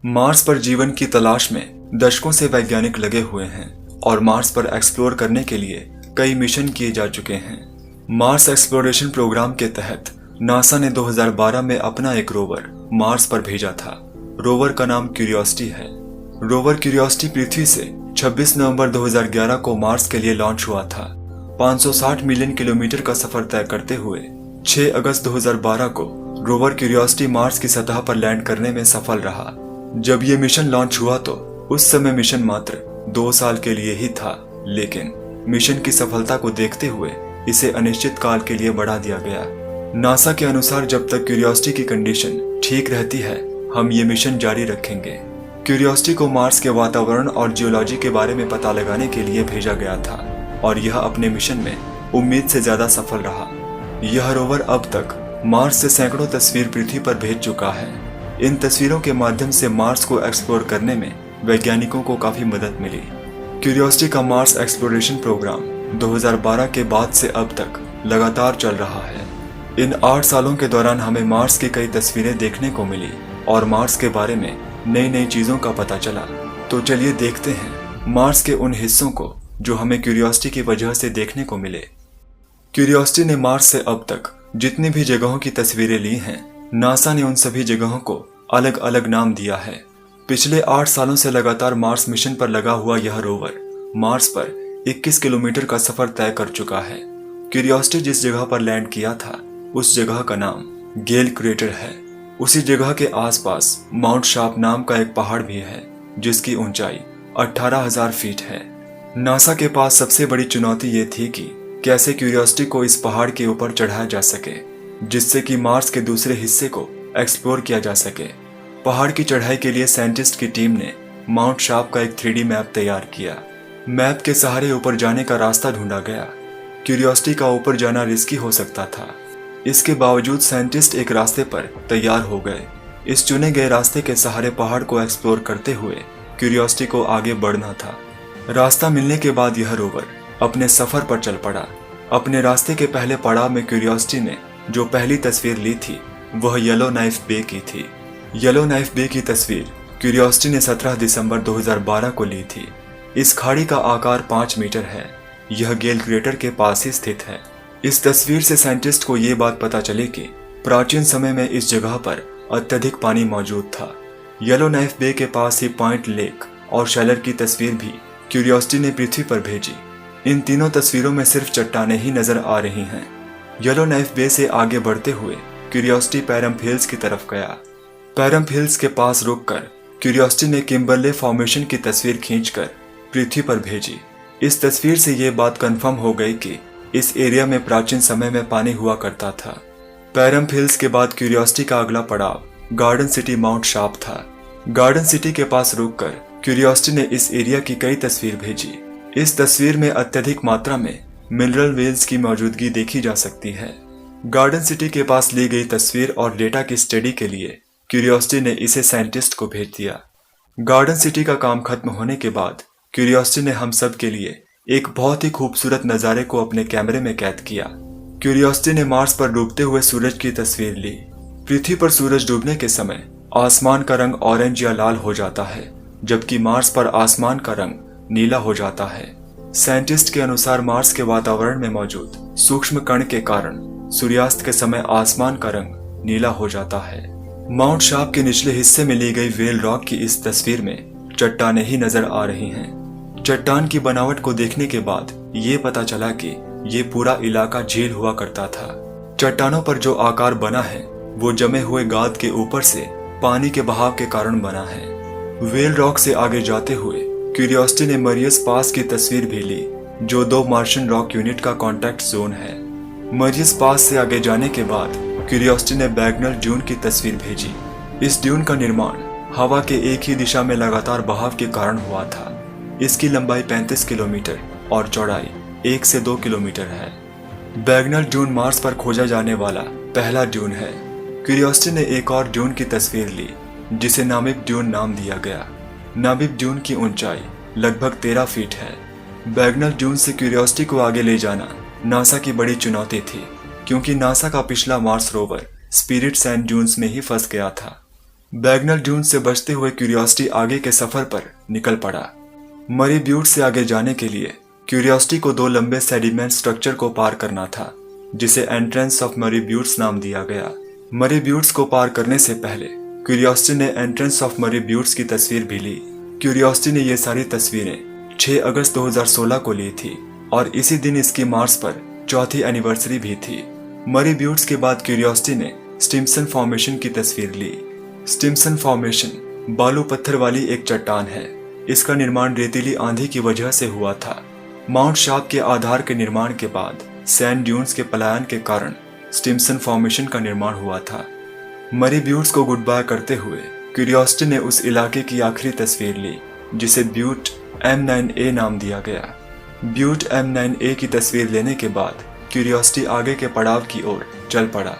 Mars पर जीवन की तलाश में दशकों से वैज्ञानिक लगे हुए हैं और मार्स पर एक्सप्लोर करने के लिए कई मिशन किए जा चुके हैं। मार्स एक्सप्लोरेशन प्रोग्राम के तहत नासा ने 2012 में अपना एक रोवर मार्स पर भेजा था। रोवर का नाम क्यूरियोसिटी है। रोवर क्यूरियोसिटी पृथ्वी से 26 नवंबर 2011 को मार्स के लिए लॉन्च हुआ था। 560 मिलियन किलोमीटर का सफर तय करते हुए 6 अगस्त 2012 को रोवर क्यूरियोसिटी मार्स की सतह पर लैंड करने में सफल रहा। जब ये मिशन लॉन्च हुआ तो उस समय मिशन मात्र 2 साल के लिए ही था, लेकिन मिशन की सफलता को देखते हुए इसे अनिश्चित काल के लिए बढ़ा दिया गया। नासा के अनुसार जब तक क्यूरियोसिटी की कंडीशन ठीक रहती है, हम ये मिशन जारी रखेंगे। क्यूरियोसिटी को मार्स के वातावरण और जियोलॉजी के बारे में पता लगाने के लिए भेजा गया था और यह अपने मिशन में उम्मीद से ज्यादा सफल रहा। यह रोवर अब तक मार्स से सैकड़ों तस्वीर पृथ्वी पर भेज चुका है। इन तस्वीरों के माध्यम से मार्स को एक्सप्लोर करने में वैज्ञानिकों को काफी मदद मिली। क्यूरियोसिटी का मार्स एक्सप्लोरेशन प्रोग्राम 2012 के बाद से अब तक लगातार चल रहा है। इन 8 सालों के दौरान हमें मार्स की कई तस्वीरें देखने को मिली और मार्स के बारे में नई नई चीजों का पता चला। तो चलिए देखते हैं मार्स के उन हिस्सों को जो हमें क्यूरियोसिटी की वजह से देखने को मिले। क्यूरियोसिटी ने मार्स से अब तक जितनी भी जगहों की तस्वीरें ली हैं, नासा ने उन सभी जगहों को अलग अलग नाम दिया है। पिछले 8 सालों से लगातार मार्स मिशन पर लगा हुआ यह रोवर मार्स पर 21 किलोमीटर का सफर तय कर चुका है। क्यूरियोसिटी जिस जगह पर लैंड किया था उस जगह का नाम गेल क्रेटर है। उसी जगह के आसपास माउंट शार्प नाम का एक पहाड़ भी है जिसकी ऊंचाई 18,000 फीट है। नासा के पास सबसे बड़ी चुनौती ये थी कि कैसे क्यूरियोसिटी को इस पहाड़ के ऊपर चढ़ाया जा सके जिससे कि मार्स के दूसरे हिस्से को एक्सप्लोर किया जा सके। पहाड़ की चढ़ाई के लिए साइंटिस्ट की टीम ने माउंट शार्प का एक 3D मैप तैयार किया। मैप के सहारे ऊपर जाने का रास्ता ढूंढा गया। क्यूरियोसिटी का ऊपर जाना रिस्की हो सकता था, इसके बावजूद साइंटिस्ट एक रास्ते पर तैयार हो गए। इस चुने गए रास्ते के सहारे पहाड़ को एक्सप्लोर करते हुए क्यूरियोसिटी को आगे बढ़ना था। रास्ता मिलने के बाद यह रोवर अपने सफर पर चल पड़ा। अपने रास्ते के पहले पड़ाव में क्यूरियोसिटी ने जो पहली तस्वीर ली थी वह येलो नाइफ बे की थी। येलो नाइफ बे की तस्वीर क्यूरियोसिटी ने 17 दिसंबर 2012 को ली थी। इस खाड़ी का आकार 5 मीटर है। यह गेल क्रेटर के पास ही स्थित है। इस तस्वीर से साइंटिस्ट को ये बात पता चली कि प्राचीन समय में इस जगह पर अत्यधिक पानी मौजूद था। येलो नाइफ बे के पास ही पॉइंट लेक और शैलर की तस्वीर भी क्यूरियोसिटी ने पृथ्वी पर भेजी। इन तीनों तस्वीरों में सिर्फ चट्टानें ही नजर आ रही हैं। येलो नाइफ बे से आगे बढ़ते हुए क्यूरियोसिटी पैरम हिल्स की तरफ गया। पैरम हिल्स के पास रुककर क्यूरियोसिटी ने किम्बरले फॉर्मेशन की तस्वीर खींचकर पृथ्वी पर भेजी। इस तस्वीर से ये बात कंफर्म हो गई कि इस एरिया में प्राचीन समय में पानी हुआ करता था। पैरम हिल्स के बाद क्यूरियोसिटी का अगला पड़ाव गार्डन सिटी माउंट शार्प था। गार्डन सिटी के पास रुककर क्यूरियोसिटी ने इस एरिया की कई तस्वीर भेजी। इस तस्वीर में अत्यधिक मात्रा में मिनरल वेल्स की मौजूदगी देखी जा सकती है। गार्डन सिटी के पास ली गई तस्वीर और डेटा की स्टडी के लिए क्यूरियोसिटी ने इसे साइंटिस्ट को भेज दिया। गार्डन सिटी का काम खत्म होने के बाद क्यूरियोसिटी ने हम सब के लिए एक बहुत ही खूबसूरत नज़ारे को अपने कैमरे में कैद किया। क्यूरियोसिटी ने मार्स पर डूबते हुए सूरज की तस्वीर ली। पृथ्वी पर सूरज डूबने के समय आसमान का रंग ऑरेंज या लाल हो जाता है, जबकि मार्स पर आसमान का रंग नीला हो जाता है। साइंटिस्ट के अनुसार मार्स के वातावरण में मौजूद सूक्ष्म कण के कारण सूर्यास्त के समय आसमान का रंग नीला हो जाता है। माउंट शार्प के निचले हिस्से में ली गई वेल रॉक की इस तस्वीर में चट्टानें ही नजर आ रही हैं। चट्टान की बनावट को देखने के बाद ये पता चला कि ये पूरा इलाका झील हुआ करता था। चट्टानों पर जो आकार बना है वो जमे हुए गाद के ऊपर से पानी के बहाव के कारण बना है। वेल रॉक से आगे जाते हुए क्यूरियोसिटी ने मरियस पास की तस्वीर भी ली, जो 2 मार्शियन रॉक यूनिट का कॉन्टैक्ट जोन है। मरियस पास से आगे जाने के बाद क्यूरियोसिटी ने बैगनल ड्यून की तस्वीर भेजी। इस ड्यून का निर्माण हवा के एक ही दिशा में लगातार बहाव के कारण हुआ था। इसकी लंबाई 35 किलोमीटर और चौड़ाई 1 से 2 किलोमीटर है। बैगनल ड्यून मार्स पर खोजा जाने वाला पहला ड्यून है। क्यूरियोसिटी ने एक और ड्यून की तस्वीर ली जिसे नामिब ड्यून नाम दिया गया। नामिब ड्यून की ऊंचाई लगभग 13 फीट है। बैगनल ड्यून से क्यूरियोसिटी को आगे ले जाना नासा की बड़ी चुनौती थी, क्योंकि नासा का पिछला Mars rover spirit sand dunes में ही फंस गया था। बैगनल ड्यून से बचते हुए क्यूरियोसिटी आगे के सफर पर निकल पड़ा। मरी ब्यूट से आगे जाने के लिए क्यूरियोसिटी को 2 लंबे सेडिमेंट स्ट्रक्चर को पार करना था, जिसे एंट्रेंस ऑफ मरी ब्यूट्स नाम दिया गया। मरी ब्यूट्स को पार करने से पहले क्यूरियोसिटी ने एंट्रेंस ऑफ मरी ब्यूट्स की तस्वीर भी ली। क्यूरियोसिटी ने ये सारी तस्वीरें 6 अगस्त 2016 को ली थी और इसी दिन इसकी मार्स पर चौथी एनिवर्सरी भी थी। मरी ब्यूट्स के बाद क्यूरियोसिटी ने स्टिम्सन फॉर्मेशन की तस्वीर ली। स्टिम्सन फॉर्मेशन बालू पत्थर वाली एक चट्टान है। इसका निर्माण रेतीली आंधी की वजह से हुआ था। माउंट शार्प के आधार के निर्माण के बाद सैंड ड्यून्स के पलायन के कारण स्टिम्सन फॉर्मेशन का निर्माण हुआ था। मरी ब्यूट्स को गुड बाय करते हुए क्यूरियोसिटी ने उस इलाके की आखिरी तस्वीर ली, जिसे ब्यूट M9A नाम दिया गया। ब्यूट M9A की तस्वीर लेने के बाद क्यूरियोसिटी आगे के पड़ाव की ओर चल पड़ा।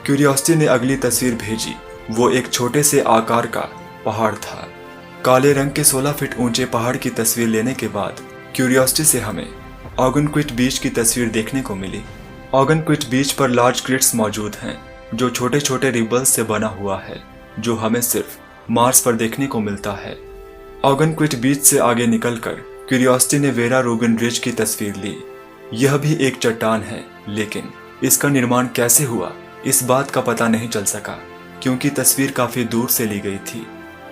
क्यूरियोसिटी ने अगली तस्वीर भेजी। वो एक छोटे से आकार का पहाड़ था। काले रंग के 16 फीट ऊंचे पहाड़ की तस्वीर लेने के बाद क्यूरियोसिटी से हमें ऑगनक्विट बीच की तस्वीर देखने को मिली। ऑगनक्विट बीच पर लार्ज क्रिट्स मौजूद हैं, जो छोटे छोटे रिबल्स से बना हुआ है, जो हमें सिर्फ मार्स पर देखने को मिलता है। ऑगनक्विट बीच से आगे निकलकर क्यूरियोसिटी ने वेरा रूबिन रिज की तस्वीर ली। यह भी एक चट्टान है, लेकिन इसका निर्माण कैसे हुआ इस बात का पता नहीं चल सका, क्योंकि तस्वीर काफी दूर से ली गई थी।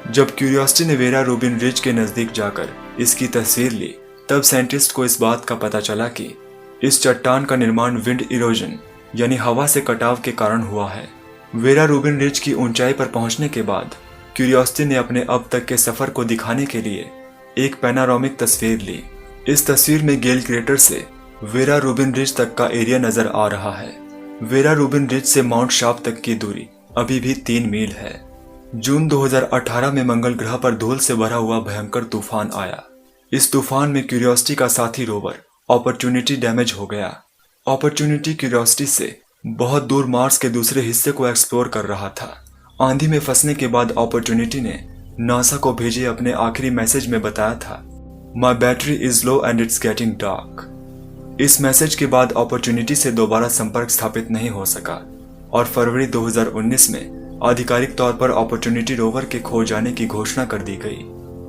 जब क्यूरियोसिटी ने वेरा रूबिन रिज के नजदीक जाकर इसकी तस्वीर ली, तब साइंटिस्ट को इस बात का पता चला कि इस चट्टान का निर्माण विंड इरोजन यानी हवा से कटाव के कारण हुआ है। वेरा रूबिन रिज की ऊंचाई पर पहुंचने के बाद क्यूरियोसिटी ने अपने अब तक के सफर को दिखाने के लिए एक पैनारोमिक तस्वीर ली। इस तस्वीर में गेल क्रेटर से वेरा रूबिन रिज तक का एरिया नजर आ रहा है। वेरा रूबिन रिज से माउंट शार्प तक की दूरी अभी भी 3 मील है। जून 2018 में मंगल ग्रह पर धूल से भरा हुआ भयंकर तूफान आया। इस तूफान में क्यूरियोसिटी का साथी रोवर अपॉर्चुनिटी डैमेज हो गया। अपॉर्चुनिटी क्यूरियोसिटी से बहुत दूर मार्स के दूसरे हिस्से को एक्सप्लोर कर रहा था। आंधी में फंसने के बाद अपॉर्चुनिटी ने नासा को भेजे अपने आखिरी मैसेज में बताया था, my battery is low and it's getting dark. इस मैसेज के बाद अपॉर्चुनिटी से दोबारा संपर्क स्थापित नहीं हो सका और फरवरी 2019 में आधिकारिक तौर पर अपॉर्चुनिटी रोवर के खो जाने की घोषणा कर दी गई।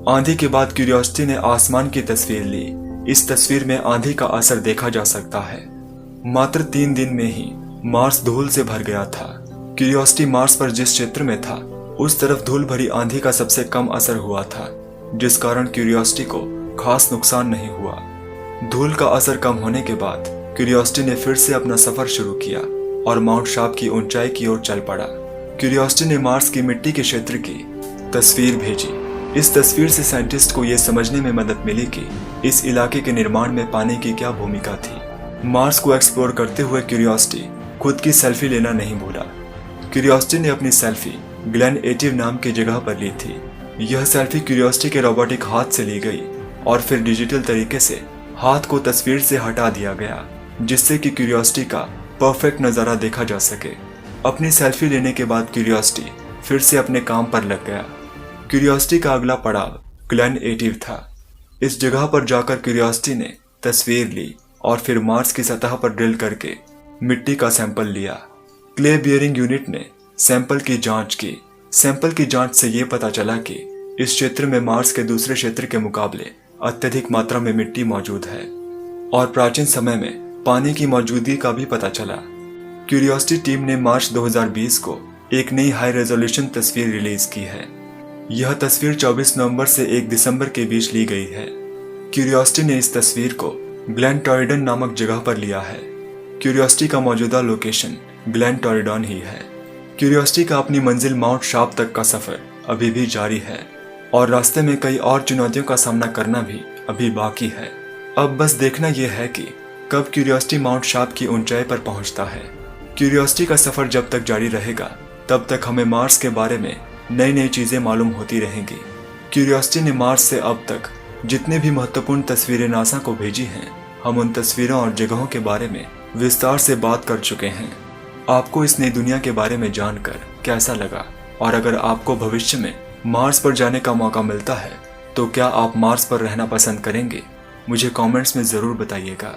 आंधी के बाद क्यूरियोसिटी ने आसमान की तस्वीर ली। इस तस्वीर में आंधी का असर देखा जा सकता है। मात्र 3 दिन में ही मार्स धूल से भर गया था। क्यूरियोसिटी मार्स पर जिस क्षेत्र में था, उस तरफ धूल भरी आंधी का सबसे कम असर हुआ था, जिस कारण क्यूरियोसिटी को खास नुकसान नहीं हुआ। धूल का असर कम होने के बाद क्यूरियोसिटी ने फिर से अपना सफर शुरू किया और माउंट शार्प की ऊंचाई की ओर चल पड़ा। क्यूरियोसिटी ने मार्स की मिट्टी के क्षेत्र की तस्वीर भेजी। इस तस्वीर से साइंटिस्ट को यह समझने में मदद मिली कि इस इलाके के निर्माण में पानी की क्या भूमिका थी। मार्स को एक्सप्लोर करते हुए क्यूरियोसिटी खुद की सेल्फी लेना नहीं भूला। क्यूरियोसिटी ने अपनी सेल्फी ग्लेन एटिव नाम की जगह पर ली थी। यह सेल्फी क्यूरियोसिटी के रोबोटिक हाथ से ली गई और फिर डिजिटल तरीके से हाथ को तस्वीर से हटा दिया गया, जिससे कि क्यूरियोसिटी का परफेक्ट नज़ारा देखा जा सके। अपनी सेल्फी लेने के बाद क्यूरियोसिटी फिर से अपने काम पर लग गया। क्यूरियोसिटी का अगला पड़ाव ग्लेन एटिव था। इस जगह पर जाकर क्यूरियोसिटी ने तस्वीर ली और फिर मार्स की सतह पर ड्रिल करके मिट्टी का सैंपल लिया। क्ले बियरिंग यूनिट ने सैंपल की जांच की। सैंपल की जांच से ये पता चला कि इस क्षेत्र में मार्स के दूसरे क्षेत्र के मुकाबले अत्यधिक मात्रा में मिट्टी मौजूद है और प्राचीन समय में पानी की मौजूदगी का भी पता चला। क्यूरियोसिटी टीम ने मार्च 2020 को एक नई हाई रेजोल्यूशन तस्वीर रिलीज की है। यह तस्वीर 24 नवंबर से 1 दिसंबर के बीच ली गई है। क्यूरियोसिटी ने इस तस्वीर को ग्लेन टॉरिडन नामक जगह पर लिया है। क्यूरियोसिटी का मौजूदा लोकेशन ग्लेन टॉरिडन ही है। क्यूरियोसिटी का अपनी मंजिल माउंट शार्प तक का सफर अभी भी जारी है और रास्ते में कई और चुनौतियों का सामना करना भी अभी बाकी है। अब बस देखना यह है कि कब क्यूरियोसिटी माउंट शार्प की ऊंचाई पर पहुंचता है। क्यूरियोसिटी का सफर जब तक जारी रहेगा, तब तक हमें मार्स के बारे में नई नई चीजें मालूम होती रहेंगी। क्यूरियोसिटी ने मार्स से अब तक जितने भी महत्वपूर्ण तस्वीरें नासा को भेजी हैं, हम उन तस्वीरों और जगहों के बारे में विस्तार से बात कर चुके हैं। आपको इस नई दुनिया के बारे में जानकर कैसा लगा? और अगर आपको भविष्य में मार्स पर जाने का मौका मिलता है, तो क्या आप मार्स पर रहना पसंद करेंगे? मुझे कमेंट्स में ज़रूर बताइएगा।